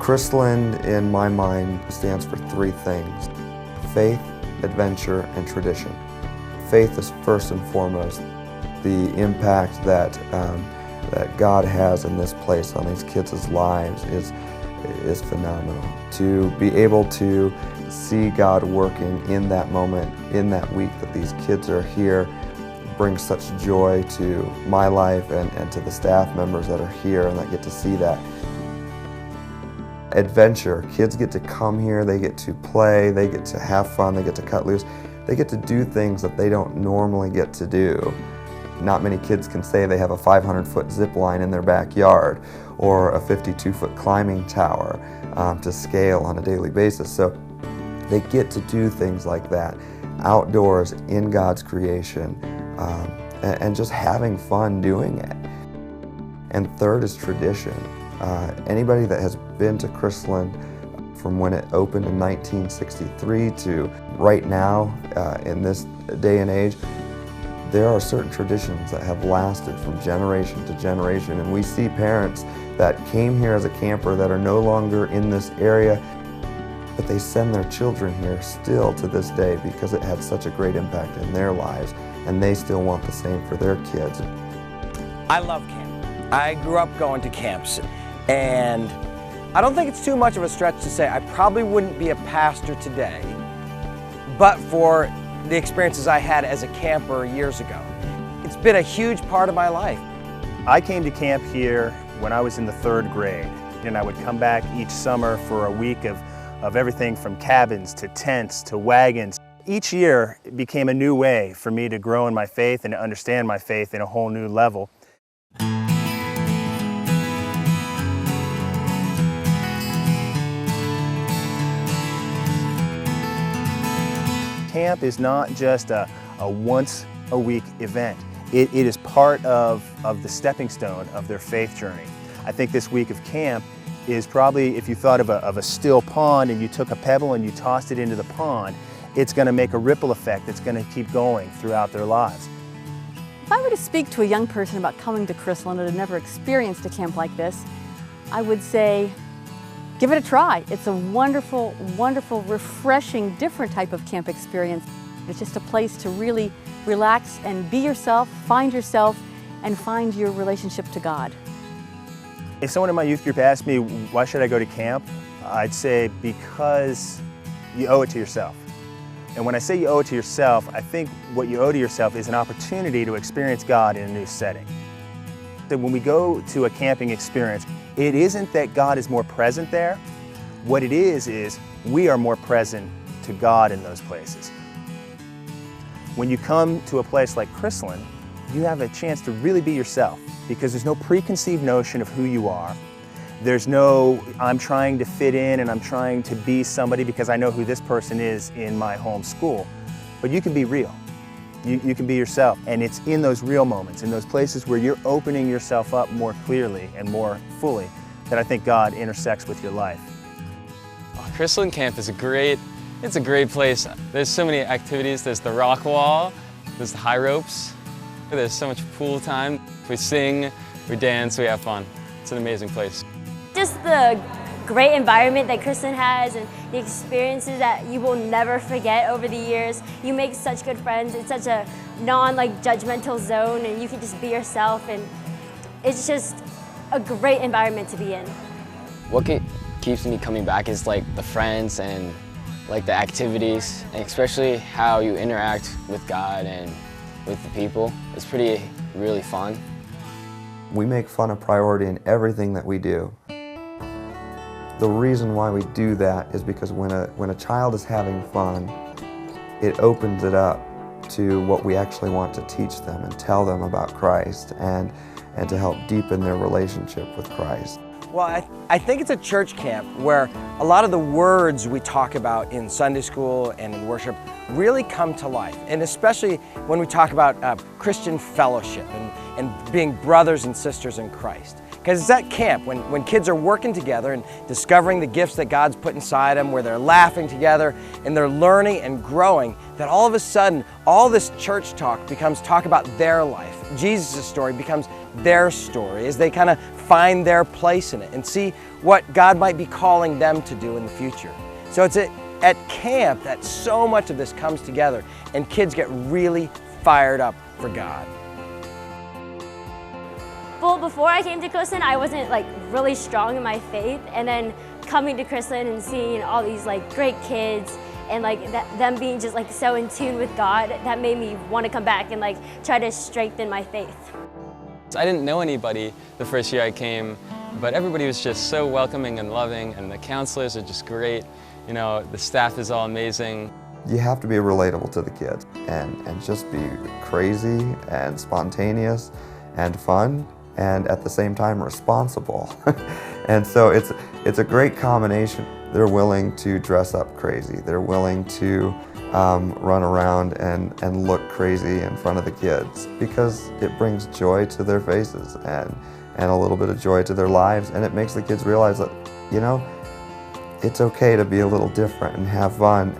Krislund, in my mind, stands for three things: faith, adventure, and tradition. Faith is first and foremost. The impact that God has in this place on these kids' lives is phenomenal. To be able to see God working in that moment, in that week that these kids are here, brings such joy to my life and to the staff members that are here and that get to see that. Adventure. Kids get to come here, they get to play, they get to have fun, they get to cut loose. They get to do things that they don't normally get to do. Not many kids can say they have a 500-foot zip line in their backyard or a 52-foot climbing tower to scale on a daily basis. So they get to do things like that outdoors in God's creation and just having fun doing it. And third is tradition. Anybody that has been to Krislund from when it opened in 1963 to right now in this day and age, there are certain traditions that have lasted from generation to generation, and we see parents that came here as a camper that are no longer in this area, but they send their children here still to this day because it had such a great impact in their lives, and they still want the same for their kids. I love camp. I grew up going to camps, and I don't think it's too much of a stretch to say I probably wouldn't be a pastor today, but for the experiences I had as a camper years ago. It's been a huge part of my life. I came to camp here when I was in the 3rd grade, and I would come back each summer for a week of everything from cabins to tents to wagons. Each year it became a new way for me to grow in my faith and to understand my faith in a whole new level. Camp is not just a once-a-week event. It is part of the stepping stone of their faith journey. I think this week of camp is probably, if you thought of a still pond and you took a pebble and you tossed it into the pond, it's going to make a ripple effect that's going to keep going throughout their lives. If I were to speak to a young person about coming to Krislund that had never experienced a camp like this, I would say, give it a try. It's a wonderful, wonderful, refreshing, different type of camp experience. It's just a place to really relax and be yourself, and find your relationship to God. If someone in my youth group asked me, why should I go to camp? I'd say because you owe it to yourself. And when I say you owe it to yourself, I think what you owe to yourself is an opportunity to experience God in a new setting. So when we go to a camping experience, it isn't that God is more present there. What it is we are more present to God in those places. When you come to a place like Krislund, you have a chance to really be yourself because there's no preconceived notion of who you are. There's no, I'm trying to fit in and I'm trying to be somebody because I know who this person is in my home school. But you can be real. You can be yourself, and it's in those real moments, in those places where you're opening yourself up more clearly and more fully that I think God intersects with your life. Krislund Camp is a great place. There's so many activities. There's the rock wall, there's the high ropes, there's so much pool time. We sing, we dance, we have fun. It's an amazing place. Just the great environment that Krislund has and the experiences that you will never forget over the years. You make such good friends. It's such a non-judgmental zone, and you can just be yourself, and it's just a great environment to be in. What keeps me coming back is like the friends and like the activities, and especially how you interact with God and with the people. It's really fun. We make fun a priority in everything that we do. The reason why we do that is because when a child is having fun, it opens it up to what we actually want to teach them and tell them about Christ and to help deepen their relationship with Christ. Well, I think it's a church camp where a lot of the words we talk about in Sunday school and in worship really come to life, and especially when we talk about Christian fellowship and being brothers and sisters in Christ. Because it's at camp when kids are working together and discovering the gifts that God's put inside them, where they're laughing together and they're learning and growing, that all of a sudden all this church talk becomes talk about their life. Jesus' story becomes their story, as they kind of find their place in it and see what God might be calling them to do in the future. So it's at camp that so much of this comes together and kids get really fired up for God. Well, before I came to Krislund, I wasn't like really strong in my faith, and then coming to Krislund and seeing all these like great kids and like them being just like so in tune with God, that made me want to come back and like try to strengthen my faith. I didn't know anybody the first year I came, but everybody was just so welcoming and loving, and the counselors are just great. You know, the staff is all amazing. You have to be relatable to the kids and just be crazy and spontaneous and fun and at the same time responsible. And so it's a great combination. They're willing to dress up crazy. They're willing to run around and look crazy in front of the kids because it brings joy to their faces and a little bit of joy to their lives, and it makes the kids realize that, you know, it's okay to be a little different and have fun.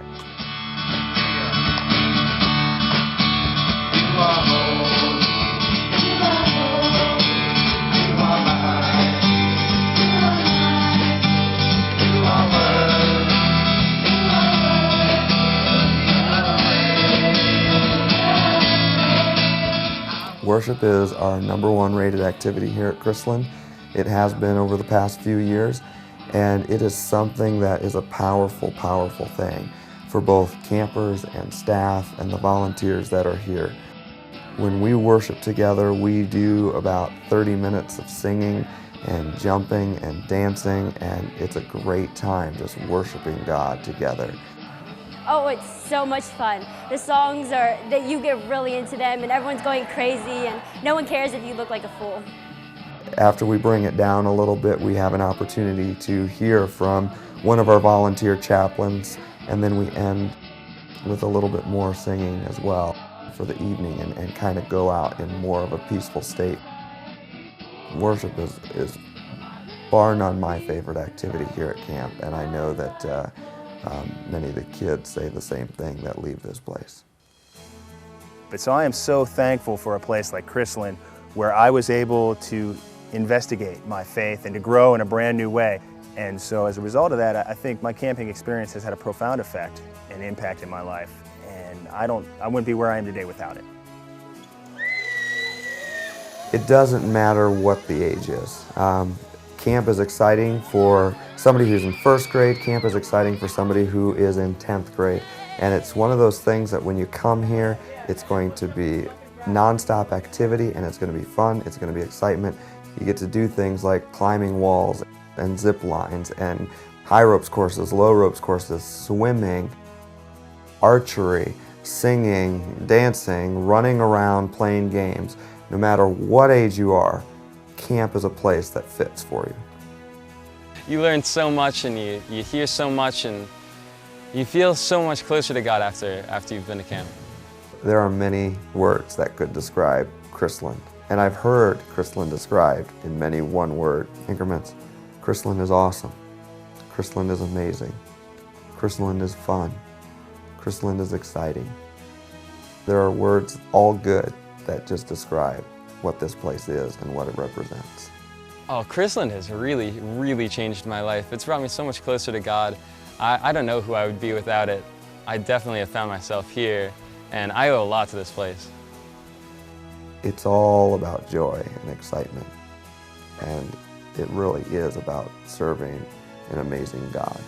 Worship is our #1 rated activity here at Krislund. It has been over the past few years, and it is something that is a powerful, powerful thing for both campers and staff and the volunteers that are here. When we worship together, we do about 30 minutes of singing and jumping and dancing, and it's a great time just worshiping God together. Oh, it's so much fun. The songs are, that you get really into them and everyone's going crazy and no one cares if you look like a fool. After we bring it down a little bit, we have an opportunity to hear from one of our volunteer chaplains, and then we end with a little bit more singing as well for the evening and kind of go out in more of a peaceful state. Worship is bar none my favorite activity here at camp, and I know that many of the kids say the same thing that leave this place. But so I am so thankful for a place like Krislund where I was able to investigate my faith and to grow in a brand new way. And so as a result of that, I think my camping experience has had a profound effect and impact in my life. And I wouldn't be where I am today without it. It doesn't matter what the age is. Camp is exciting for somebody who's in 1st grade. Camp is exciting for somebody who is in 10th grade. And it's one of those things that when you come here, it's going to be nonstop activity and it's going to be fun, it's going to be excitement. You get to do things like climbing walls and zip lines and high ropes courses, low ropes courses, swimming, archery, singing, dancing, running around, playing games. No matter what age you are, camp is a place that fits for you. You learn so much and you hear so much and you feel so much closer to God after you've been to camp. There are many words that could describe Krislund, and I've heard Krislund described in many one-word increments. Krislund is awesome. Krislund is amazing. Krislund is fun. Krislund is exciting. There are words all good that just describe what this place is and what it represents. Oh, Krislund has really, really changed my life. It's brought me so much closer to God. I don't know who I would be without it. I definitely have found myself here, and I owe a lot to this place. It's all about joy and excitement, and it really is about serving an amazing God.